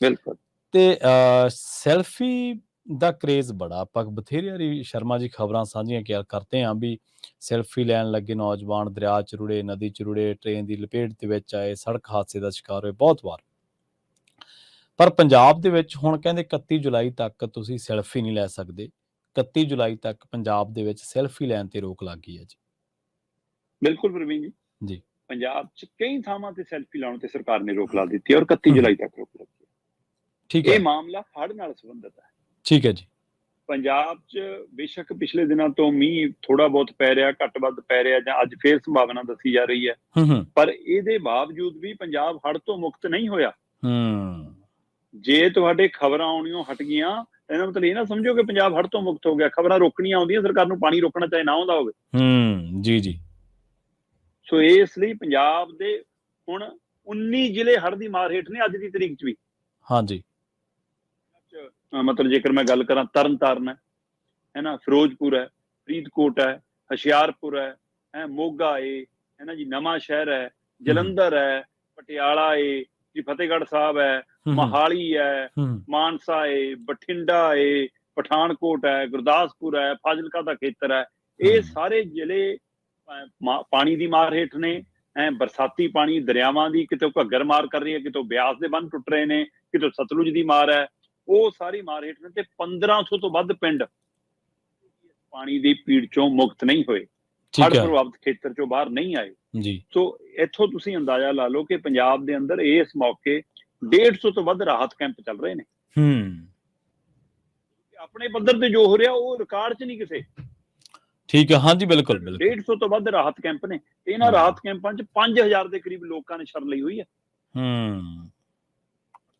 ਬਿਲਕੁਲ। ਤੇ ਸੈਲਫੀ ਦਾ ਕ੍ਰੇਜ਼ ਬੜਾ, ਆਪਾਂ ਬਥੇਰੀ ਵਾਰੀ ਸ਼ਰਮਾ ਜੀ ਖਬਰਾਂ ਸਾਂਝੀਆਂ ਕਰਦੇ ਹਾਂ ਵੀ ਸੈਲਫੀ ਲੈਣ ਲੱਗੇ ਨੌਜਵਾਨ ਦਰਿਆ 'ਚ ਰੁੜੇ, ਨਦੀ 'ਚ ਰੁੜੇ, ਟ੍ਰੇਨ ਦੀ ਲਪੇਟ ਦੇ ਵਿੱਚ ਆਏ, ਸੜਕ ਹਾਦਸੇ ਦਾ ਸ਼ਿਕਾਰ ਹੋਏ ਬਹੁਤ ਵਾਰ। ਪਰ ਪੰਜਾਬ ਦੇ ਵਿੱਚ ਹੁਣ ਕਹਿੰਦੇ 31 ਜੁਲਾਈ ਤੱਕ ਤੁਸੀਂ ਸੈਲਫੀ ਨਹੀਂ ਲੈ ਸਕਦੇ। 31 ਜੁਲਾਈ ਤੱਕ ਪੰਜਾਬ ਦੇ ਵਿੱਚ ਸੈਲਫੀ ਲੈਣ ਤੇ ਰੋਕ ਲੱਗ ਗਈ ਹੈ ਜੀ। ਬਿਲਕੁਲ ਪ੍ਰਵੀਨ ਜੀ, ਜੀ ਪੰਜਾਬ 'ਚ ਕਈ ਥਾਵਾਂ ਤੇ ਸੈਲਫੀ ਲਾਉਣ ਤੇ ਸਰਕਾਰ ਨੇ ਰੋਕ ਲਾ ਦਿੱਤੀ ਹੈ ਔਰ 31 ਜੁਲਾਈ ਤੱਕ ਰੋਕ ਲੱਗੀ ਠੀਕ ਹੈ। ਹੈ ਇਹ ਮਾਮਲਾ ਹੜ੍ਹ ਨਾਲ ਸੰਬੰਧਿਤ ਹੈ। ਠੀਕ ਹੈ ਜੀ। ਪੰਜਾਬ 'ਚ ਬੇਸ਼ੱਕ ਪਿਛਲੇ ਦਿਨਾਂ ਤੋਂ ਮੀਂਹ ਥੋੜਾ ਬਹੁਤ ਪੈ ਰਿਹਾ, ਘੱਟ ਵੱਧ ਪੈ ਰਿਹਾ, ਜਾਂ ਅੱਜ ਫੇਰ ਸੰਭਾਵਨਾ ਦੱਸੀ ਜਾ ਰਹੀ ਹੈ, ਪਰ ਇਹਦੇ ਬਾਵਜੂਦ ਵੀ ਪੰਜਾਬ ਹੜ੍ਹ ਤੋਂ ਮੁਕਤ ਨਹੀਂ ਹੋਇਆ। ਜੇ ਤੁਹਾਡੇ ਖਬਰਾਂ ਆਉਣੀਆਂ ਹਟ ਗਈਆਂ, ਇਹਦਾ ਮਤਲਬ ਇਹ ਨਾ ਸਮਝੋ ਕਿ ਪੰਜਾਬ ਹੜ੍ਹ ਤੋਂ ਮੁਕਤ ਹੋ ਗਿਆ। ਖਬਰਾਂ ਰੋਕਣੀਆਂ ਆਉਂਦੀਆਂ, ਸਰਕਾਰ ਨੂੰ ਪਾਣੀ ਰੋਕਣਾ ਚਾਹੇ ਨਾ ਆਉਂਦਾ ਹੋਵੇ। ਜੀ ਜੀ। ਸੋ ਇਸ ਲਈ ਪੰਜਾਬ ਦੇ ਹੁਣ 19 ਜ਼ਿਲ੍ਹੇ ਹੜ੍ਹ ਦੀ ਮਾਰ ਹੇਠ ਨੇ ਅੱਜ ਦੀ ਤਰੀਕ 'ਚ ਵੀ। ਹਾਂਜੀ। ਮਤਲਬ ਜੇਕਰ ਮੈਂ ਗੱਲ ਕਰਾਂ, ਤਰਨ ਤਾਰਨ ਹੈ ਨਾ, ਫਿਰੋਜ਼ਪੁਰ ਹੈ, ਫਰੀਦਕੋਟ ਹੈ, ਹੁਸ਼ਿਆਰਪੁਰ ਹੈ, ਮੋਗਾ ਹੈ ਨਾ ਜੀ, ਨਵਾਂ ਸ਼ਹਿਰ ਹੈ, ਜਲੰਧਰ ਹੈ, ਪਟਿਆਲਾ ਜੀ, ਫਤਿਹਗੜ੍ਹ ਸਾਹਿਬ ਹੈ, ਮੋਹਾਲੀ ਹੈ, ਮਾਨਸਾ ਬਠਿੰਡਾ ਪਠਾਨਕੋਟ ਹੈ, ਗੁਰਦਾਸਪੁਰ ਹੈ, ਫਾਜ਼ਿਲਕਾ ਦਾ ਖੇਤਰ ਹੈ। ਇਹ ਸਾਰੇ ਜ਼ਿਲ੍ਹੇ ਪਾਣੀ ਦੀ ਮਾਰ ਹੇਠ ਨੇ। ਬਰਸਾਤੀ ਪਾਣੀ ਦਰਿਆਵਾਂ ਦੀ ਕਿਤੋਂ ਘੱਗਰ ਮਾਰ ਕਰ ਰਹੀ ਹੈ, ਕਿਤੋਂ ਬਿਆਸ ਦੇ ਬੰਨ੍ਹ ਟੁੱਟ ਰਹੇ ਨੇ, ਕਿਤੋਂ ਸਤਲੁਜ ਦੀ ਮਾਰ ਹੈ, ਉਹ ਸਾਰੀ ਮਾਰ ਹੇਠ ਨੇ। ਤੇ 1500 ਤੋਂ ਵੱਧ ਪਿੰਡ ਪਾਣੀ ਦੀ ਪੀੜ ਚੋਂ ਮੁਕਤ ਨਹੀਂ ਹੋਏ, ਹੜ੍ਹ ਪ੍ਰਭਾਵਿਤ ਖੇਤਰ ਚੋਂ ਬਾਹਰ ਨਹੀਂ ਆਏ ਜੀ। ਸੋ ਇੱਥੋਂ ਤੁਸੀਂ ਅੰਦਾਜ਼ਾ ਲਾ ਲਓ ਕਿ ਪੰਜਾਬ ਦੇ ਅੰਦਰ ਇਸ ਮੌਕੇ 150 ਤੋਂ ਵੱਧ ਰਾਹਤ ਕੈਂਪ ਚੱਲ ਰਹੇ ਨੇ। ਆਪਣੇ ਪੱਧਰ ਤੇ ਜੋ ਹੋ ਰਿਹਾ ਉਹ ਰਿਕਾਰਡ 'ਚ ਨਹੀਂ ਕਿਸੇ। ਠੀਕ ਹੈ, ਹਾਂਜੀ, ਬਿਲਕੁਲ ਬਿਲਕੁਲ। 150 ਤੋਂ ਵੱਧ ਰਾਹਤ ਕੈਂਪ ਨੇ। ਇਹਨਾਂ ਰਾਹਤ ਕੈਂਪਾਂ 'ਚ 5000 ਦੇ ਕਰੀਬ ਲੋਕਾਂ ਨੇ ਸ਼ਰਨ ਲਈ ਹੋਈ ਹੈ।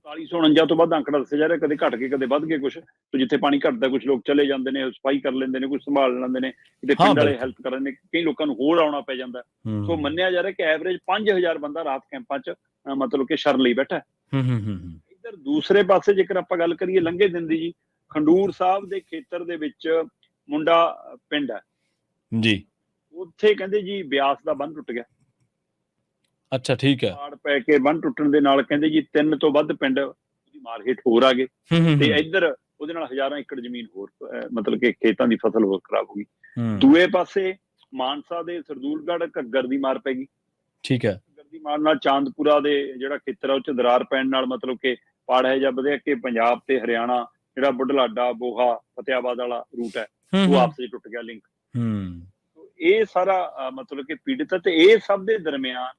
4849 ਤੋਂ ਵੱਧ ਅੰਕੜਾ ਦੱਸਿਆ ਜਾ ਰਿਹਾ, ਕਦੇ ਘਟ ਕੇ ਕਦੇ ਵੱਧ ਕੇ ਕੁਛ। ਜਿੱਥੇ ਪਾਣੀ ਘਟਦਾ ਕੁਛ ਲੋਕ ਚਲੇ ਜਾਂਦੇ ਨੇ, ਸਫਾਈ ਕਰ ਲੈਂਦੇ ਨੇ, ਕੁਛ ਸੰਭਾਲ ਲੈਂਦੇ ਨੇ, ਕਿਤੇ ਪਿੰਡ ਵਾਲੇ ਹੈਲਪ ਕਰ ਲੈਂਦੇ ਨੇ, ਕਈ ਲੋਕਾਂ ਨੂੰ ਹੋਰ ਆਉਣਾ ਪੈ ਜਾਂਦਾ। ਸੋ ਮੰਨਿਆ ਜਾ ਰਿਹਾ ਕਿ ਐਵਰੇਜ 5000 ਬੰਦਾ ਰਾਹਤ ਕੈਂਪਾਂ 'ਚ ਮਤਲਬ ਕਿ ਸ਼ਰਨ ਲਈ ਬੈਠਾ। ਇੱਧਰ ਦੂਸਰੇ ਪਾਸੇ ਜੇਕਰ ਆਪਾਂ ਗੱਲ ਕਰੀਏ ਲੰਘੇ ਦਿਨ ਦੀ ਜੀ, ਖੰਡੂਰ ਸਾਹਿਬ ਦੇ ਖੇਤਰ ਦੇ ਵਿੱਚ ਮੁੰਡਾ ਪਿੰਡ ਹੈ ਜੀ, ਉੱਥੇ ਕਹਿੰਦੇ ਜੀ ਬਿਆਸ ਦਾ ਬੰਨ੍ਹ ਟੁੱਟ ਗਿਆ। ਅੱਛਾ, ਠੀਕ ਹੈ। ਪਾੜ ਪੈ ਕੇ ਬੰਨ੍ਹ ਟੁੱਟਣ ਦੇ ਨਾਲ ਕਹਿੰਦੇ ਜੀ 3 ਤੋਂ ਵੱਧ ਪਿੰਡ ਉਹਦੀ ਮਾਰ ਹੇਠ ਹੋਰ ਆ ਗਏ। ਤੇ ਇੱਧਰ ਉਹਦੇ ਨਾਲ ਹਜ਼ਾਰਾਂ ਏਕੜ ਜ਼ਮੀਨ ਹੋਰ ਮਤਲਬ ਕਿ ਖੇਤਾਂ ਦੀ ਫਸਲ ਹੋਰ ਖਰਾਬ ਹੋ ਗਈ। ਦੂਏ ਪਾਸੇ ਮਾਨਸਾ ਦੇ ਸਰਦੂਲਗੜ੍ਹ ਘੱਗਰ ਦੀ ਮਾਰ ਪੈ ਗਈ। ਠੀਕ ਹੈ। ਘੱਗਰ ਦੀ ਮਾਰ ਨਾਲ ਚਾਂਦਪੁਰਾ ਦੇ ਜਿਹੜਾ ਖੇਤਰ ਆ ਉਹ 'ਚ ਦਰਾਰ ਪੈਣ ਨਾਲ ਮਤਲਬ ਕਿ ਪਾੜ ਹੈ ਜਾਂ ਵਧਿਆ ਕਿ ਪੰਜਾਬ ਤੇ ਹਰਿਆਣਾ ਜਿਹੜਾ ਬੁਢਲਾਡਾ, ਬੋਹਾ, ਫਤਿਆਬਾਦ ਵਾਲਾ ਰੂਟ ਹੈ ਉਹ ਆਪਸ ਵਿੱਚ ਟੁੱਟ ਗਿਆ ਲਿੰਕ। ਇਹ ਸਾਰਾ ਮਤਲਬ ਕਿ ਪੀੜਿਤ ਹੈ। ਤੇ ਇਹ ਸਭ ਦੇ ਦਰਮਿਆਨ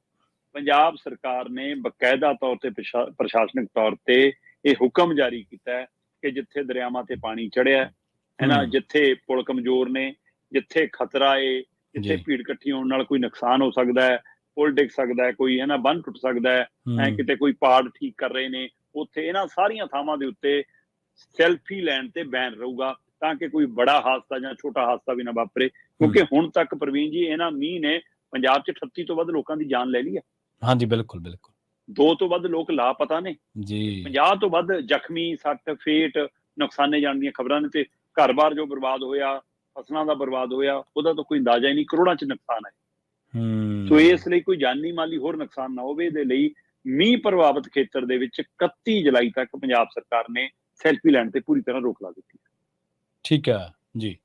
ਪੰਜਾਬ ਸਰਕਾਰ ਨੇ ਬਕਾਇਦਾ ਤੌਰ ਤੇ ਪ੍ਰਸ਼ਾਸਨਿਕ ਤੌਰ ਤੇ ਇਹ ਹੁਕਮ ਜਾਰੀ ਕੀਤਾ ਹੈ ਕਿ ਜਿੱਥੇ ਦਰਿਆਵਾਂ ਤੇ ਪਾਣੀ ਚੜਿਆ ਹੈ ਨਾ, ਜਿੱਥੇ ਪੁਲ ਕਮਜ਼ੋਰ ਨੇ, ਜਿੱਥੇ ਖਤਰਾ ਜਿੱਥੇ ਭੀੜ ਇਕੱਠੀ ਹੋਣ ਨਾਲ ਕੋਈ ਨੁਕਸਾਨ ਹੋ ਸਕਦਾ ਹੈ, ਪੁਲ ਡਿੱਗ ਸਕਦਾ ਹੈ, ਕੋਈ ਹੈ ਨਾ ਬੰਨ੍ਹ ਟੁੱਟ ਸਕਦਾ ਹੈ, ਕਿਤੇ ਕੋਈ ਪਾੜ ਠੀਕ ਕਰ ਰਹੇ ਨੇ, ਉੱਥੇ ਇਹਨਾਂ ਸਾਰੀਆਂ ਥਾਵਾਂ ਦੇ ਉੱਤੇ ਸੈਲਫੀ ਲੈਣ ਤੇ ਬੈਨ ਰਹੂਗਾ, ਤਾਂ ਕਿ ਕੋਈ ਬੜਾ ਹਾਦਸਾ ਜਾਂ ਛੋਟਾ ਹਾਦਸਾ ਵੀ ਨਾ ਵਾਪਰੇ। ਕਿਉਂਕਿ ਹੁਣ ਤੱਕ ਪ੍ਰਵੀਨ ਜੀ ਇਹਨਾਂ ਮੀਂਹ ਨੇ ਪੰਜਾਬ 'ਚ 38 ਤੋਂ ਵੱਧ ਲੋਕਾਂ ਦੀ ਜਾਨ ਲੈ ਲਈ ਹੈ। ਹਾਂਜੀ, ਬਿਲਕੁਲ ਬਿਲਕੁਲ। 2 ਤੋਂ ਵੱਧ ਲੋਕ ਲਾਪਤਾ ਨੇ ਜੀ, 50 ਤੋਂ ਵੱਧ ਜ਼ਖਮੀ, ਸੱਟ ਫੇਟ, ਨੁਕਸਾਨੇ ਜਾਣ ਦੀਆਂ ਖਬਰਾਂ ਨੇ। ਤੇ ਘਰ-ਬਾਰ ਜੋ ਬਰਬਾਦ ਹੋਇਆ, ਫਸਲਾਂ ਦਾ ਬਰਬਾਦ ਹੋਇਆ, ਉਹਦਾ ਤਾਂ ਕੋਈ ਅੰਦਾਜ਼ਾ ਹੀ ਨਹੀਂ, ਕਰੋੜਾਂ 'ਚ ਨੁਕਸਾਨ ਹੈ। ਸੋ ਇਸ ਲਈ ਕੋਈ ਜਾਨੀ ਮਾਲੀ ਹੋਰ ਨੁਕਸਾਨ ਨਾ ਹੋਵੇ, ਇਹਦੇ ਲਈ ਮੀਂਹ ਪ੍ਰਭਾਵਿਤ ਖੇਤਰ ਦੇ ਵਿੱਚ 31 ਜੁਲਾਈ ਤੱਕ ਪੰਜਾਬ ਸਰਕਾਰ ਨੇ ਸੈਲਫੀ ਲੈਣ ਤੇ ਪੂਰੀ ਤਰ੍ਹਾਂ ਰੋਕ ਲਾ ਦਿੱਤੀ। ਠੀਕ ਹੈ ਜੀ।